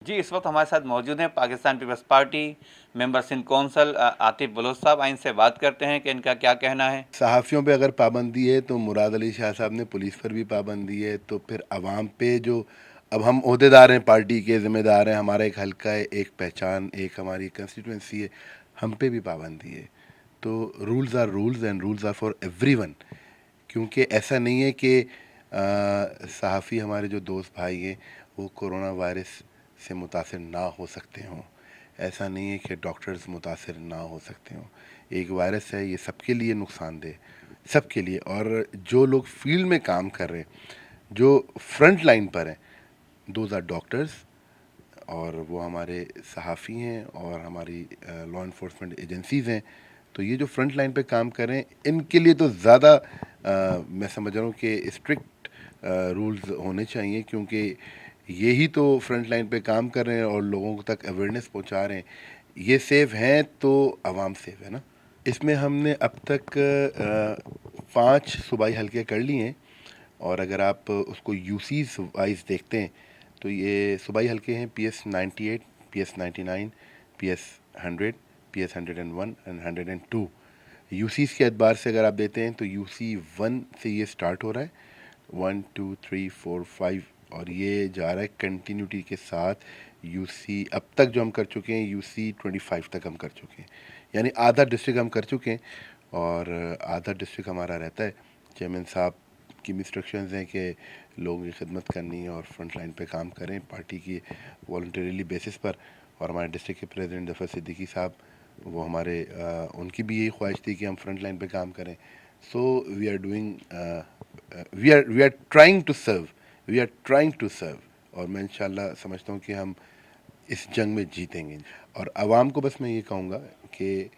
जी, इस वक्त हमारे साथ मौजूद हैं Pakistan People's Party member Sindh council Atif Baloch sahab. इनसे बात करते हैं कि इनका क्या कहना है। सहाफ़ियों पे अगर पाबंदी है तो मुराद अली शाह साहब ने पुलिस पर भी पाबंदी है, तो फिर आवाम पे जो अब हम ओहदेदार हैं, पार्टी के ज़िम्मेदार हैं, हमारा एक हल्का है, एक पहचान, एक हमारी कंस्टिट्यूंसी है, हम पे भी पाबंदी है। तो rules are rules and rules are for everyone. क्योंकि ऐसा नहीं है कि सहाफ़ी हमारे जो दोस्त भाई हैं वो कोरोना वायरस से मुतासिर ना हो सकते हों, ऐसा नहीं है कि डॉक्टर्स मुतासिर ना हो सकते हों। एक वायरस है, ये सबके लिए नुकसानदेह, सबके लिए। और जो लोग फील्ड में काम कर रहे हैं, जो फ्रंट लाइन पर हैं, दोज आर डॉक्टर्स, और वो हमारे सहाफ़ी हैं और हमारी लॉ इन्फोर्समेंट एजेंसीज़ हैं। तो ये जो फ्रंट लाइन पे काम कर रहे हैं, इनके लिए तो ज़्यादा मैं समझ रहा हूँ कि स्ट्रिक्ट रूल्स होने चाहिए, क्योंकि यही तो फ्रंट लाइन पे काम कर रहे हैं और लोगों तक अवेयरनेस पहुँचा रहे हैं। ये सेफ हैं तो आवाम सेफ है ना। इसमें हमने अब तक 5 सूबाई हल्के कर लिए हैं, और अगर आप उसको यूसीज वाइज देखते हैं तो ये सूबाई हल्के हैं PS 98, PS 99, PS 100, PS 101 and 102। UCs के एतबार से अगर आप देते हैं तो UC 1 से ये स्टार्ट हो रहा है, 1 2 3 4 5, और ये जा रहा है कंटिन्यूटी के साथ। UC अब तक जो हम कर चुके हैं, UC 25 तक हम कर चुके हैं, यानी आधा डिस्ट्रिक्ट हम कर चुके हैं, और आधा डिस्ट्रिक्ट हमारा रहता है। चेयरमैन साहब की इंस्ट्रक्शंस हैं कि लोगों की खिदमत करनी है और फ्रंट लाइन पे काम करें पार्टी की वॉलंटरीली बेसिस पर। और हमारे डिस्ट्रिक्ट के प्रेसिडेंट जफ़र सिद्दीकी साहब, वो हमारे उनकी भी यही ख्वाहिश थी कि हम फ्रंट लाइन पे काम करें। So we are doing, we are trying to serve, we are trying to serve. और मैं इंशाल्लाह समझता हूँ कि हम इस जंग में जीतेंगे। और आवाम को बस मैं ये कहूँगा कि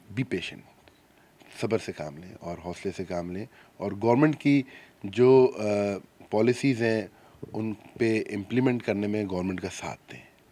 बी पेशेंट, सब्र से काम लें और हौसले से काम लें, और गवर्नमेंट की जो पॉलिसीज़ हैं उन पे इम्प्लीमेंट करने में गवर्नमेंट का साथ दें।